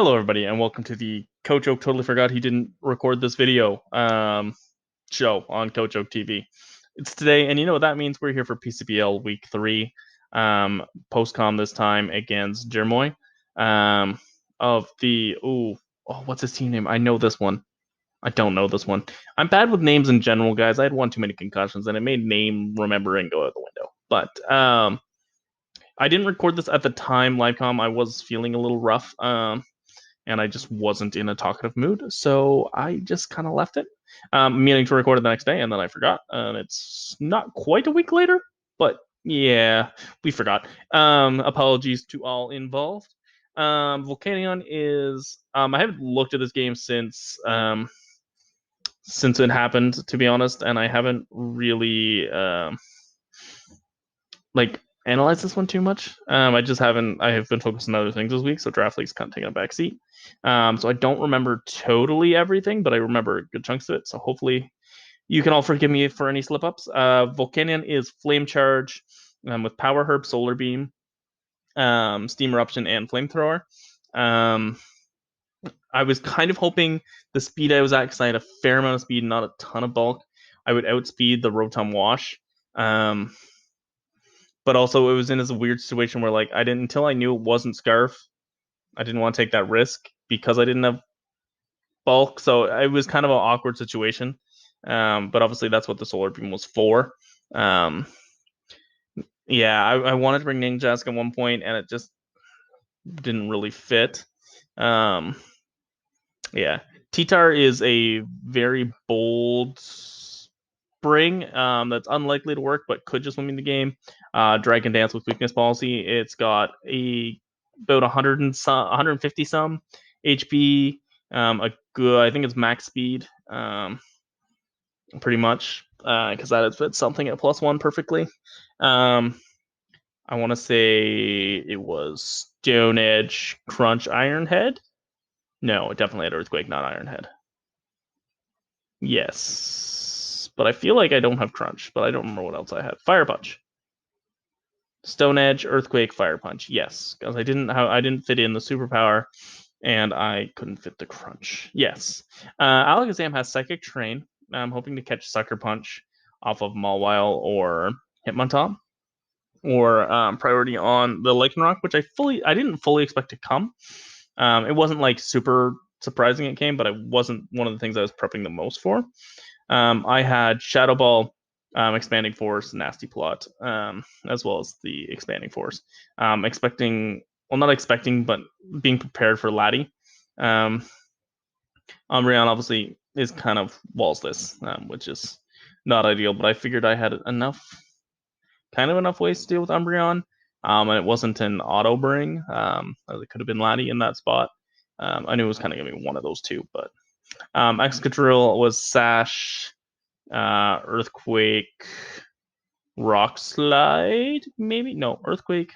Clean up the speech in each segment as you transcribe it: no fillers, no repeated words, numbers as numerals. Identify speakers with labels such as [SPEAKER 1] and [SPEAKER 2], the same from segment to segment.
[SPEAKER 1] Hello, everybody, and welcome to the Coach Oak Totally Forgot He Didn't Record This Video show on Coach Oak TV. It's today, and you know what that means? We're here for PCBL Week 3, post-com this time against Jermoi of the, what's his team name? I know this one. I don't know this one. I'm bad with names in general, guys. I had one too many concussions, and it made name remembering go out the window. But I didn't record this at the time, livecom. I was feeling a little rough. And I just wasn't in a talkative mood, so I just kind of left it, meaning to record it the next day, and then I forgot. And it's not quite a week later, but yeah, we forgot. Apologies to all involved. Volcanion is I haven't looked at this game since it happened, to be honest, and I haven't really analyze this one too much. I just haven't. I have been focused on other things this week, so Draft League's kind of taking a back seat. So I don't remember totally everything, but I remember good chunks of it. So hopefully you can all forgive me for any slip ups. Volcanion is Flame Charge with Power Herb, Solar Beam, Steam Eruption, and Flamethrower. I was kind of hoping the speed I was at, because I had a fair amount of speed, not a ton of bulk, I would outspeed the Rotom Wash. But also it was in this weird situation where I didn't, until I knew it wasn't Scarf, I didn't want to take that risk because I didn't have bulk. So it was kind of an awkward situation. But obviously that's what the Solar Beam was for. Yeah, I wanted to bring Ninjask at one point, and it just didn't really fit. Yeah, Titar is a very bold bring that's unlikely to work, but could just win me the game. Dragon Dance with Weakness Policy. It's got about 150 some HP. A good, I think it's max speed. Pretty much, because that fits something at +1 perfectly. I want to say it was Stone Edge, Crunch, Iron Head. No, it definitely had Earthquake, not Iron Head. Yes, but I feel like I don't have Crunch, but I don't remember what else I had. Fire Punch, Stone Edge, Earthquake, Fire Punch. Yes, because I didn't fit in the superpower, and I couldn't fit the Crunch. Yes, Alakazam has Psychic Terrain. I'm hoping to catch Sucker Punch off of Mawile or Hitmontop, or priority on the Lycanroc, which I didn't fully expect to come. It wasn't super surprising it came, but it wasn't one of the things I was prepping the most for. I had Shadow Ball, Expanding Force, Nasty Plot, as well as the Expanding Force. Not expecting, but being prepared for Laddie. Umbreon obviously is kind of walls-less, which is not ideal, but I figured I had enough ways to deal with Umbreon, and it wasn't an auto bring. It could have been Laddie in that spot. I knew it was kind of going to be one of those two, but Excadrill was Sash, Earthquake, Rock Slide, maybe? No, Earthquake.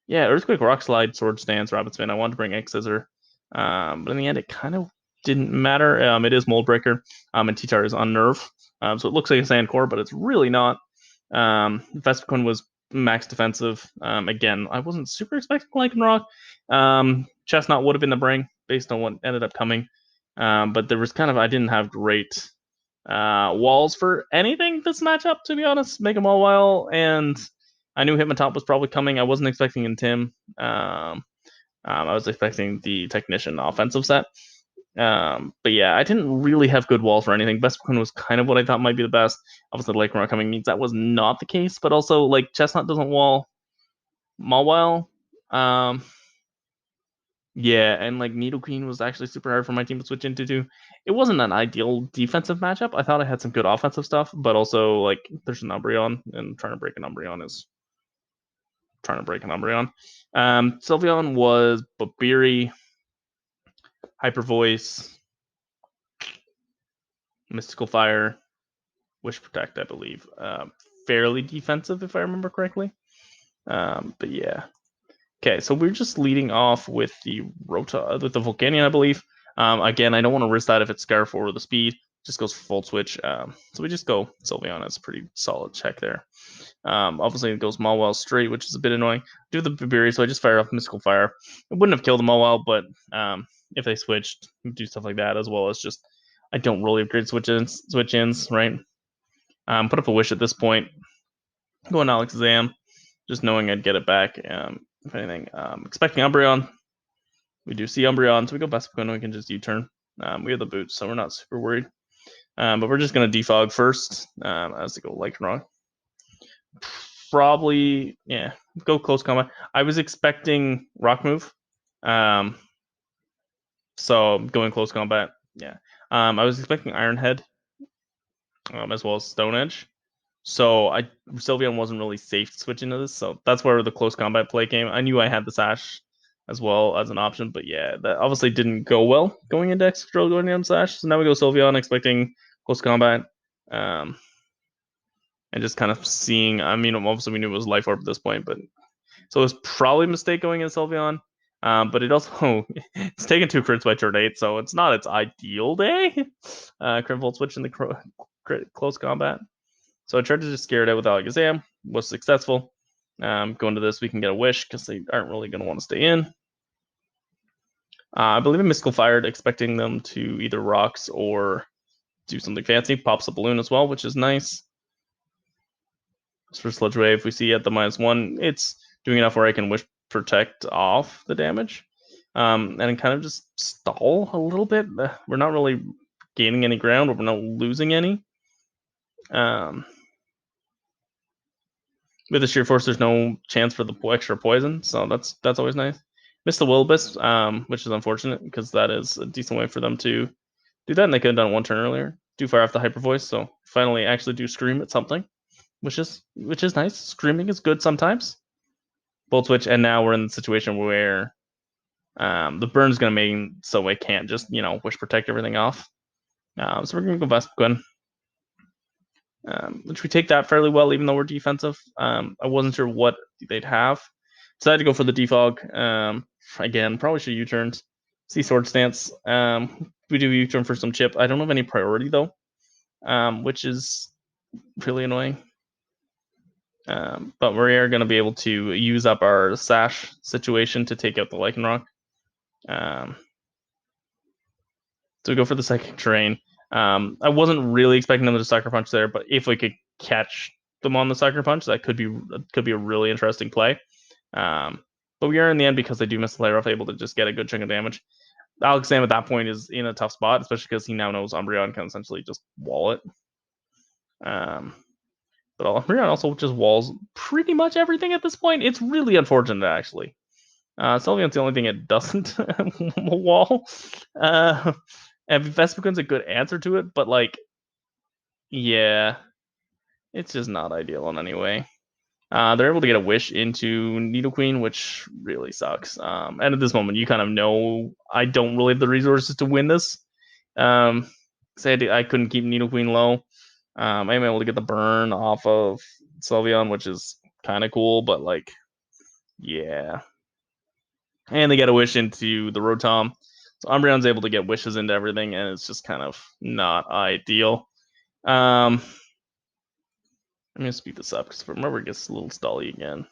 [SPEAKER 1] Yeah, Earthquake, Rock Slide, Sword Stance, Rapid Spin. I wanted to bring X-Scissor, but in the end, it kind of didn't matter. It is Mold Breaker, and Titar is Unnerve, so it looks like a Sand Core, but it's really not. Vespiquen was max defensive. Again, I wasn't super expecting Lycanroc. Chestnut would have been the bring based on what ended up coming. But there was I didn't have great walls for anything this matchup, to be honest. Make them all wild, and I knew Hitmontop was probably coming. I wasn't expecting Intim. I was expecting the Technician offensive set. But yeah, I didn't really have good walls for anything. Vespiquen was kind of what I thought might be the best. Obviously, the Lycanroc coming means that was not the case, but also Chestnut doesn't wall Mawile. Yeah, and Nidoqueen was actually super hard for my team to switch into too. It wasn't an ideal defensive matchup. I thought I had some good offensive stuff, but also there's an Umbreon, and trying to break an Umbreon is trying to break an Umbreon. Sylveon was Babiri, Hyper Voice, Mystical Fire, Wish Protect, I believe. Fairly defensive, if I remember correctly. But yeah. Okay, so we're just leading off with the Volcanion, I believe. Again, I don't want to risk that if it's Scarf or the speed. just goes full switch. So we just go Sylveon. It's a pretty solid check there. Obviously it goes Mawile straight, which is a bit annoying. Do the Babiri, so I just fire off Mystical Fire. It wouldn't have killed the Mawile, but if they switched, do stuff like that, as well as just I don't really have great switch-ins, right? Put up a Wish at this point. Go on Alakazam, just knowing I'd get it back. If anything, expecting Umbreon. We do see Umbreon, so we go Vespiquen and we can just U-turn. We have the boots, so we're not super worried. But we're just going to defog first as they go Lycanroc. Probably, yeah, go close combat. I was expecting Rock Move. So going close combat, yeah. I was expecting Iron Head as well as Stone Edge. So Sylveon wasn't really safe to switch into this, so that's where the close combat play came. I knew I had the Sash as well as an option, but yeah, that obviously didn't go well going into Excadrill, going down Sash. So now we go Sylveon, expecting close combat, and just kind of seeing. I mean, obviously we knew it was Life Orb at this point, but so it was probably a mistake going into Sylveon. But it also it's taken 2 crits by turn 8, so it's not its ideal day. Crit Volt switch in the close combat. So I tried to just scare it out with Alakazam, was successful. Going to this, we can get a Wish because they aren't really going to want to stay in. I believe I Mystical Fired, expecting them to either Rocks or do something fancy. Pops a Balloon as well, which is nice. As for Sludge Wave, we see at the -1, it's doing enough where I can Wish Protect off the damage. And kind of just stall a little bit. We're not really gaining any ground, but we're not losing any. With the Sheer Force, there's no chance for the extra poison, so that's always nice. Missed the Will-O-Wisp, which is unfortunate because that is a decent way for them to do that, and they could have done it 1 turn earlier. Do fire off the Hyper Voice, so finally actually do Scream at something, which is nice. Screaming is good sometimes. Bolt Switch, and now we're in the situation where the burn's going to mean so I can't just Wish Protect everything off. So we're going to go Vespiquen. Which we take that fairly well, even though we're defensive. I wasn't sure what they'd have. Decided to go for the defog. Again, probably should U-turned. See Sword Stance. We do U-turn for some chip. I don't have any priority, though, which is really annoying. But we are going to be able to use up our Sash situation to take out the Lycanroc. So we go for the Psychic Terrain. I wasn't really expecting them to Sucker Punch there, but if we could catch them on the Sucker Punch, that could be a really interesting play. But we are in the end, because they do miss the layer off, able to just get a good chunk of damage. Alakazam at that point is in a tough spot, especially because he now knows Umbreon can essentially just wall it. But Umbreon also just walls pretty much everything at this point. It's really unfortunate, actually. Sylveon's the only thing it doesn't wall. And Vespiquen's a good answer to it, but yeah, it's just not ideal in any way. They're able to get a Wish into Nidoqueen, which really sucks. And at this moment, you kind of know I don't really have the resources to win this. I couldn't keep Nidoqueen low. I'm able to get the burn off of Sylveon, which is kind of cool, but yeah. And they get a Wish into the Rotom. So Umbreon's able to get wishes into everything, and it's just kind of not ideal. I'm going to speed this up because remember it gets a little stally again.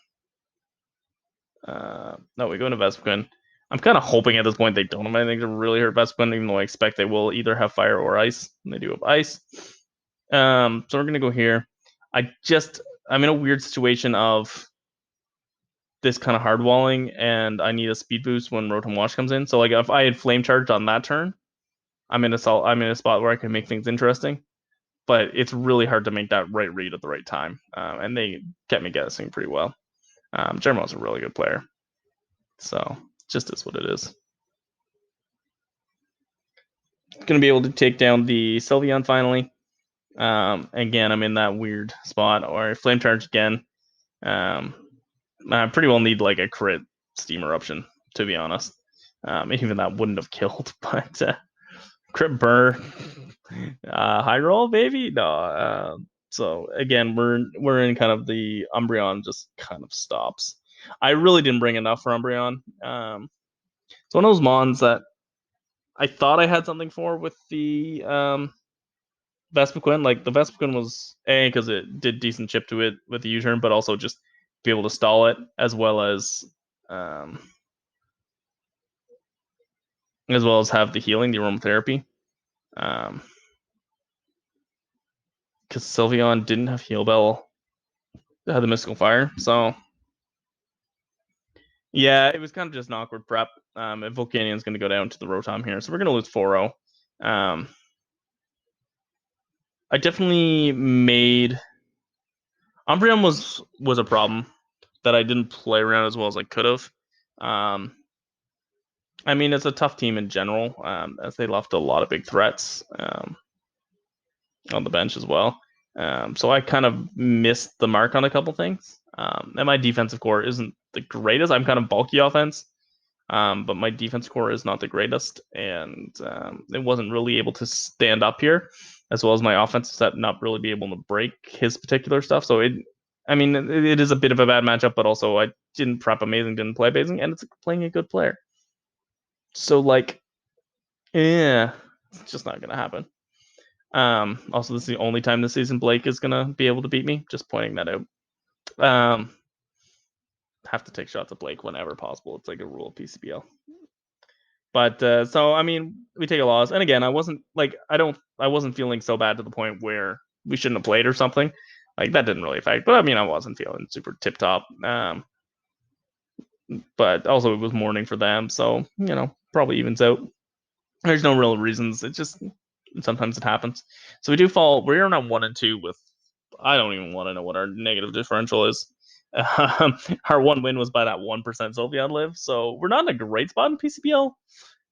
[SPEAKER 1] No, we go into Vespiquen. I'm kind of hoping at this point they don't have anything to really hurt Vespiquen, even though I expect they will either have fire or ice. And they do have ice. So we're going to go here. I'm in a weird situation of this kind of hard walling, and I need a speed boost when Rotom Wash comes in. So if I had Flame Charged on that turn, I'm in a spot where I can make things interesting. But it's really hard to make that right read at the right time, and they kept me guessing pretty well. Jermoi's a really good player, so just is what it is. Going to be able to take down the Sylveon finally. Again, I'm in that weird spot, or Flame Charge again. I pretty well need a crit Steam Eruption, to be honest. Even that wouldn't have killed, but crit burn, high roll, baby. No. So again, we're in kind of the Umbreon just kind of stops. I really didn't bring enough for Umbreon. It's one of those mons that I thought I had something for with the Vespiquen, like the Vespiquen was A, because it did decent chip to it with the U-turn, but also just be able to stall it as well as have the healing, the aromatherapy. Because Sylveon didn't have Heal Bell, it had the Mystical Fire, so yeah, it was kind of just an awkward prep. And Volcanian's going to go down to the Rotom here, so we're going to lose 4-0. I definitely made Umbreon was a problem that I didn't play around as well as I could have. I mean, it's a tough team in general, as they left a lot of big threats on the bench as well. So I kind of missed the mark on a couple things. And my defensive core isn't the greatest. I'm kind of bulky offense, but my defense core is not the greatest, and it wasn't really able to stand up here, as well as my offensive set not really be able to break his particular stuff. So it is a bit of a bad matchup, but also I didn't prep amazing, didn't play amazing, and it's playing a good player. So like, yeah, it's just not gonna happen. Also, this is the only time this season Blake is gonna be able to beat me. Just pointing that out. Have to take shots at Blake whenever possible. It's like a rule of PCBL. But so I mean, we take a loss, and again, I wasn't feeling so bad to the point where we shouldn't have played or something. Like that didn't really affect. But I mean, I wasn't feeling super tip top. But also it was morning for them, so probably evens out. There's no real reasons. It just sometimes it happens. So we do fall. We're on 1 and 2 with. I don't even want to know what our negative differential is. Our one win was by that 1% Sylveon live, so we're not in a great spot in PCBL.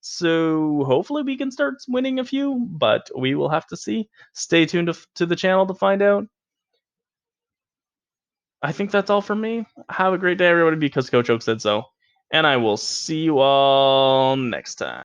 [SPEAKER 1] So hopefully we can start winning a few, but we will have to see. Stay tuned to the channel to find out. I think that's all from me. Have a great day, everybody, because Coach Oak said so. And I will see you all next time.